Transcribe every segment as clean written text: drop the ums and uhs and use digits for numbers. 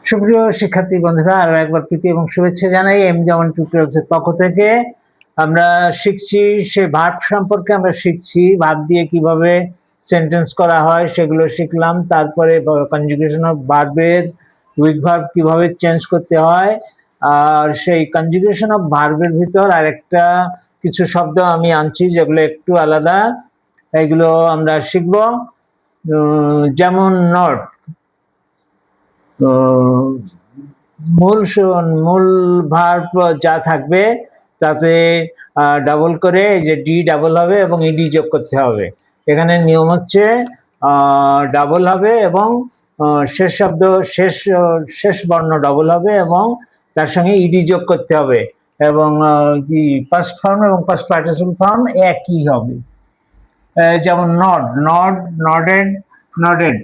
সুপ্রিয় শিক্ষার্থী বন্ধুরা, আরো একবার প্রীতি এবং শুভেচ্ছা জানাই যেমন টিউটোরিয়ালসের পক্ষ থেকে। আমরা শিখছি সে ভার্ব সম্পর্কে, আমরা শিখছি ভার্ব দিয়ে কিভাবে সেন্টেন্স করা হয় সেগুলো শিখলাম। তারপরে কনজুগেশন অফ ভার্বের উইক ভার্ব কিভাবে চেঞ্জ করতে হয়, আর সেই কনজুগেশন অফ ভার্বের ভিতর আরেকটা কিছু শব্দ আমি আনছি যেগুলো একটু আলাদা, এগুলো আমরা শিখব। যেমন নট, মূল ভার্ব যা থাকবে তাতে ডাবল করে এই যে ডি ডাবল হবে এবং ইডি যোগ করতে হবে। এখানে নিয়ম হচ্ছে ডাবল হবে এবং শেষ শব্দ শেষ বর্ণ ডাবল হবে এবং তার সঙ্গে ইডি যোগ করতে হবে, এবং পাস্ট ফর্ম এবং পাস্ট পার্টিসিপল ফর্ম একই হবে। যেমন নড, নডেড, নডেড।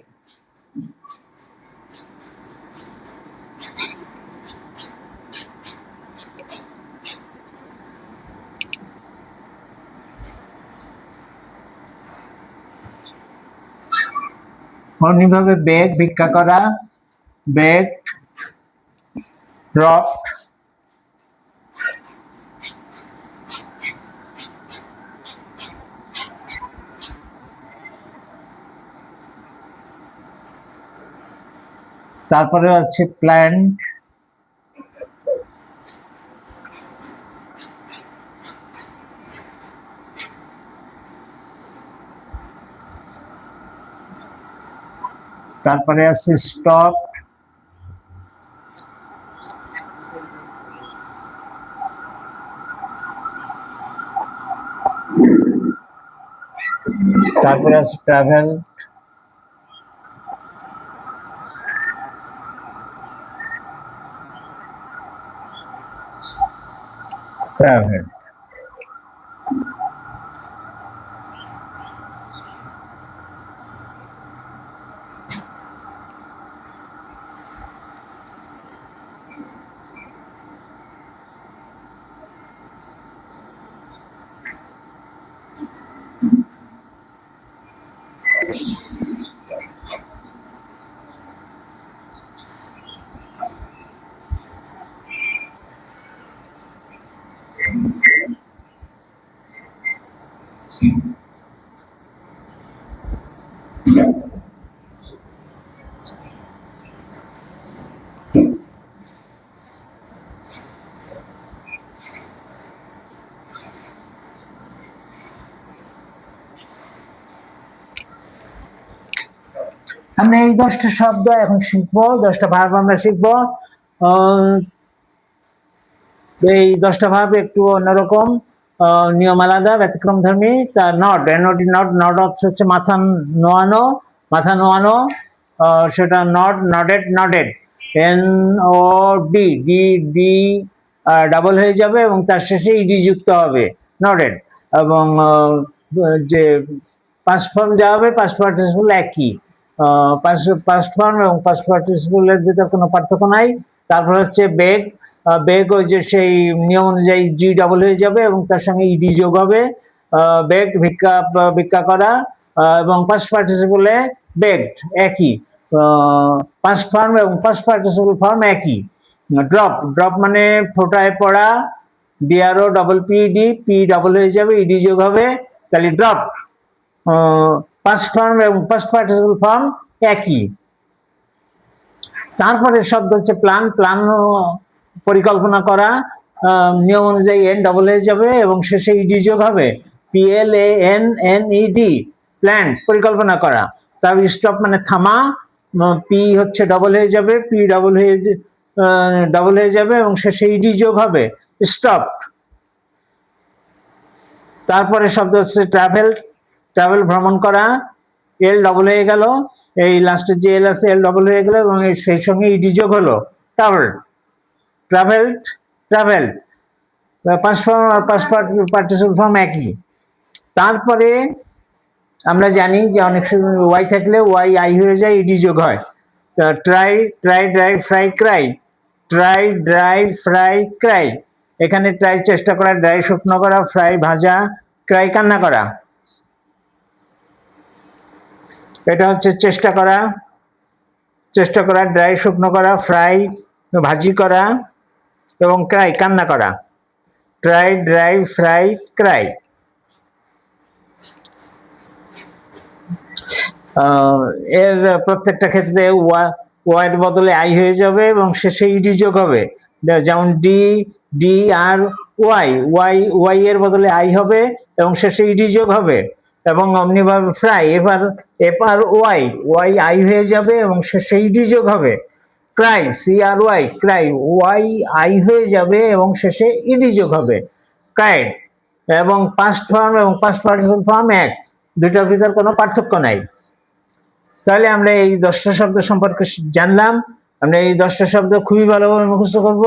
অন্যভাবে বেগ, ভিক্ষা করা, বেগ, রক, তারপরে আছে প্ল্যান্ট, তারপরে আছে স্টক, তারপরে আছে ট্রাভেল, ট্রাভেল। আমরা এই 10টা শব্দ এখন শিখবো, 10টা ভার্ব আমরা শিখবো। এই 10টা ভার্ব একটু অন্যরকম, নিয়ম আলাদা, ব্যতিক্রম ধর্মী। তা নট, নট হচ্ছে মাথা নোয়ানো, মাথা নোয়ানো, সেটা not, nodded, nodded, N O D, D D double হয়ে যাবে এবং তার শেষে ইডি যুক্ত হবে, নডেড। এবং যে পাস্ট ফর্ম যা হবে পাস্ট পার্টিসিপল একই, পাস্ট ফর্ম এবং পাস্ট পার্টিসিপলের ভিতর কোনো পার্থক্য নাই। তারপর হচ্ছে বেগ, বেগ ওই যে সেই নিয়ম অনুযায়ী জি ডাবল হয়ে যাবে এবং তার সঙ্গে ইডি যোগ হবে, বেগ ভিক্ষা করা, এবং পাস্ট পার্টিসিপলে বেগড একই, পাস্ট ফর্ম এবং পাস্ট পার্টিসিপল ফর্ম একই। ড্রপ মানে ফোঁটায় পড়া, DRO double PD, P double হয়ে যাবে, ইডি যোগ হবে, তাহলে ড্রপ। পাস্ট ফর্ম এবং পাস্ট পার্টিসিপল ফর্ম একই। তারপরে শব্দ হচ্ছে প্ল্যান, প্ল্যান পরিকল্পনা করা, নিয়ম অনুযায়ী এন ডাবল হয়ে যাবে এবং শেষে ইডি যোগ হবে, PLANNED, প্ল্যান পরিকল্পনা করা। তারপর স্টপ মানে থামা, পি হচ্ছে ডাবল হয়ে যাবে, পি ডাবল হয়ে যাবে এবং শেষে ইডি যোগ হবে, স্টপ। তারপরে শব্দ হচ্ছে ট্রাভেল, ট্রাভেল ভ্রমণ করা, এল ডাবল হয়ে গেল, এই লাস্টের যে এল আছে এল ডাবল হয়ে গেল এবং সেই সঙ্গে ইডি যোগ হলো, travel, travel, travel. Past form আর পাস্ট পার্টিসিপল ফর্ম একই। তারপরে আমরা জানি যে অনেক সময় ওয়াই থাকলে ওয়াই আই হয়ে যায়, ইডি যোগ হয়। Try, try, dry, fry, Cry, try, dry, fry, Cry. এখানে ট্রাই চেষ্টা করা, ড্রাই শুকনো করা, ফ্রাই ভাজা, ক্রাই কান্না করা। এটা হচ্ছে চেষ্টা করা, চেষ্টা করা, ড্রাই শুকনো করা, ফ্রাই ভাজি করা, এবং ক্রাই কান্না করা। Try, dry, fry, Cry. এর প্রত্যেকটা ক্ষেত্রে ওয়াইয়ের বদলে আই হয়ে যাবে এবং শেষে ইডি যোগ হবে। যেমন ডি, ডি আর ওয়াই, ওয়াই, ওয়াই এর বদলে আই হবে এবং শেষে ইডি যোগ হবে। এবং অমনিভাবে ফ্রাই, এবার এপার ওয়াই, ওয়াই আই হয়ে যাবে এবং শেষে ইডি যোগ হবে। Cry, C R Y, cry, Y I হয়ে যাবে এবং শেষে ইডি যোগ হবে। ক্রাইড। এবং পাস্ট ফর্ম এবং পাস্ট পার্টিসিপল ফর্ম এক, দুইটার ভিতর কোনো পার্থক্য নাই। তাহলে আমরা এই 10টা শব্দ সম্পর্কে জানলাম। আমরা এই 10টা শব্দ খুবই ভালোভাবে মুখস্থ করব।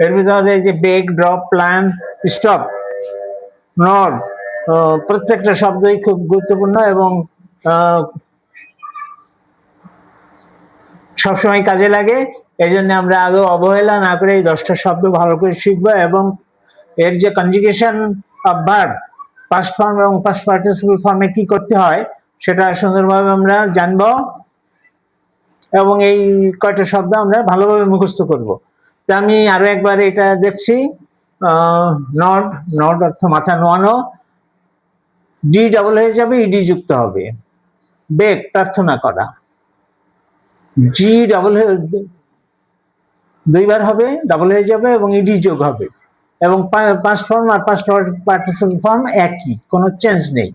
এর ভিতরে যে বেগ, ড্রপ, প্ল্যান, স্টপ, নড, প্রত্যেকটা শব্দই খুব গুরুত্বপূর্ণ এবং সবসময় কাজে লাগে। এই জন্য আমরা আদৌ অবহেলা না করে এই 10টা শব্দ ভালো করে শিখবো এবং এর যে conjugation of verb, past form এবং পাস্ট পার্টিসিপল ফর্মে কি করতে হয় সেটা সুন্দরভাবে আমরা জানবো এবং এই কয়টা শব্দ আমরা ভালোভাবে মুখস্থ করব। তো আমি আরো একবার এটা দেখছি। নড, নড অর্থ মাথা নোয়ানো, ডি ডাবল হয়ে যাবে, ইডি যুক্ত হবে। বেগ, প্রার্থনা করা, জি ডাবল দুইবার হবে, ডাবল হয়ে যাবে এবং ইডি যোগ হবে। এবং পাস্ট ফর্ম আর পাস্ট পার্টিসিপল ফর্ম একই, কোনো চেঞ্জ নেই।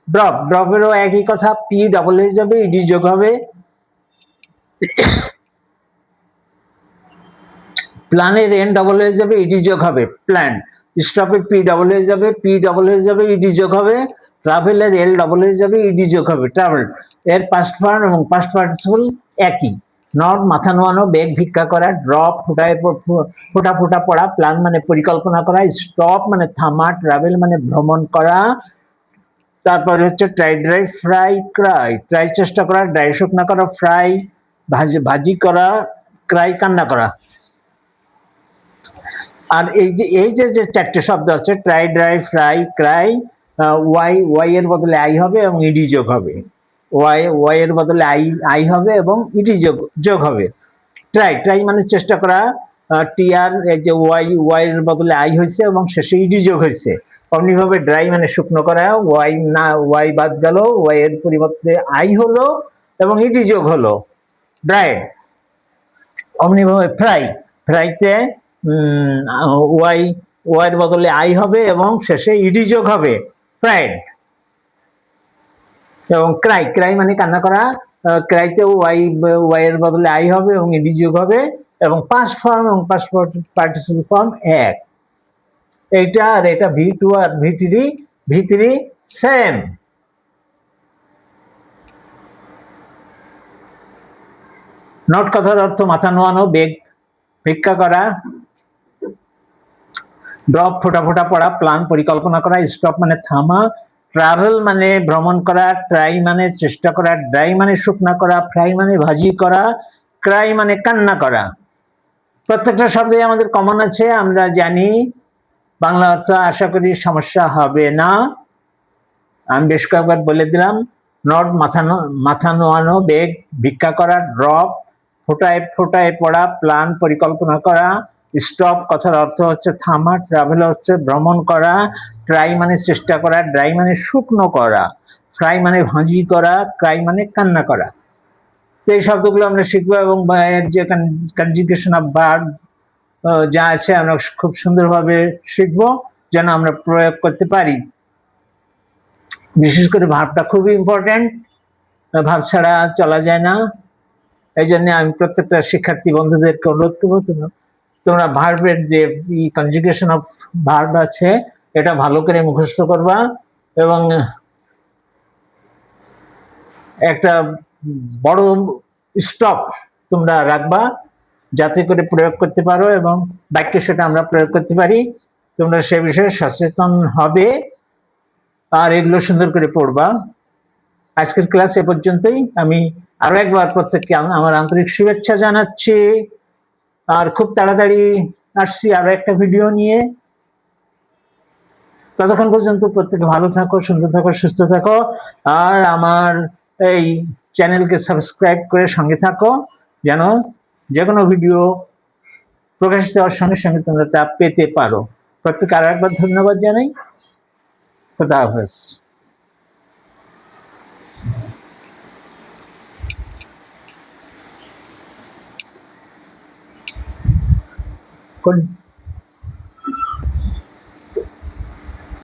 ড্রপ, ড্রপেরও একই কথা, পি ডাবল হয়ে যাবে, ইডি যোগ হবে। প্ল্যানের এন ডাবল হয়ে যাবে, ইডি যোগ হবে, প্ল্যান। স্টপের পি ডাবল হয়ে যাবে, পি ডাবল হয়ে যাবে, ইডি যোগ হবে। ট্রাভেলের এল ডাবল হয়ে যাবে, ইডি যোগ হবে, ট্রাভেল। এর পাস্ট ফর্ম এবং পাস্ট পার্টিসিপল একই। নট, মাথা নোয়ানো, বেগ, ভিক্ষা করা। ড্রপ, ফোটা ফোটা পড়া। প্ল্যান মানে পরিকল্পনা করা। স্টপ মানে থামা। ট্রাভেল মানে ভ্রমণ করা। তারপরে হচ্ছে try, dry, fry, Cry. Try চেষ্টা করা, ড্রাই শুকনা করা, ফ্রাই ভাজি করা, ক্রাই কান্না করা। আর এই যে 4টে শব্দ আছে, try, dry, fry, cry, Y, Y এর বদলে আই হবে এবং ইডি যোগ হবে। ওয়াই এর বদলে আই হবে এবং ইডি যোগ হবে। ট্রাই, ট্রাই মানে চেষ্টা করা। টিআর, এই যে ওয়াই এর বদলে আই হয়েছে এবং শেষে ইডি যোগ হয়েছে। অমনিভাবে ড্রাই মানে শুকনো করা, ওয়াই বাদ গেল, ওয়াই এর পরিবর্তে আই হলো এবং ইডি যোগ হলো, ড্রাই। অমনিভাবে ফ্রাই, ফ্রাইতে ওয়াইয়ের বদলে আই হবে এবং শেষে ইডি যোগ হবে, ফ্রাইড। এবং ক্রাই, ক্রাই মানে কান্না করা। ক্রাইতে ওয়াই এর বদলে আই হবে এবং ইডি যোগ হবে। এবং পাস্ট ফর্ম এবং পাস্ট পার্টিসিপল ফর্ম এক। এইটা আর এটা V2 R V3 same. Not কথার অর্থ মাথা নোয়ানো, বেগ, ভিক্ষা করা। ড্রপ, ফোটা ফোটা পড়া। প্ল্যান পরিকল্পনা করা। স্টপ মানে থামা। ট্রাভেল মানে ভ্রমণ করা। ট্রাই মানে চেষ্টা করা। ড্রাই মানে শুকনা করা। ফ্রাই মানে ভাজি করা। ক্রাই মানে কান্না করা। প্রত্যেকটা শব্দে আমাদের কমন আছে, আমরা জানি। বাংলা অর্থ আশা করি সমস্যা হবে না। আমি বেশ কয়েকবার বলে দিলাম। নট, মাথা নোয়ানো, বেগ, ভিক্ষা করা। ড্রপ, ফোটায় ফোটায় পড়া। প্ল্যান পরিকল্পনা করা। স্টপ কথার অর্থ হচ্ছে থামা। ট্রাভেল হচ্ছে ভ্রমণ করা। ট্রাই মানে চেষ্টা করা। ড্রাই মানে শুকনো করা। ফ্রাই মানে ভাজি করা। ক্রাই মানে কান্না করা। তো এই শব্দগুলো আমরা শিখবো এবং এর যে কনজুগেশন অফ ভার্ব যা আছে আমরা খুব সুন্দরভাবে শিখবো যেন আমরা প্রয়োগ করতে পারি। বিশেষ করে ভার্বটা খুবই ইম্পর্টেন্ট, ভার্ব ছাড়া চলা যায় না। এই জন্য আমি প্রত্যেকটা শিক্ষার্থী বন্ধুদেরকে অনুরোধ করবো, তোমরা ভার্বের যে কনজুগেশন অফ ভার্ব আছে এটা ভালো করে মুখস্থ করবা এবং একটা বড় স্টপ তোমরা রাখবা যাতে করে প্রয়োগ করতে পারো এবং বাক্যে সেটা আমরা প্রয়োগ করতে পারি। তোমরা সে বিষয়ে সচেতন হবে আর এগুলো সুন্দর করে পড়বা। আজকের ক্লাস এ পর্যন্তই। আমি আরো একবার প্রত্যেককে আমার আন্তরিক শুভেচ্ছা জানাচ্ছি আর খুব তাড়াতাড়ি আসছি আরো একটা ভিডিও নিয়ে। ততক্ষণ পর্যন্ত প্রত্যেকে ভালো থাকো, সুন্দর থাকো, সুস্থ থাকো আর আমার এই চ্যানেলকে সাবস্ক্রাইব করে সঙ্গে থাকো যেন যে কোনো ভিডিও প্রকাশিত হওয়ার সঙ্গে সঙ্গে তোমরা তা পেতে পারো। প্রত্যেকে আরো একবার ধন্যবাদ জানাই। খোদা হাফেজ। কোন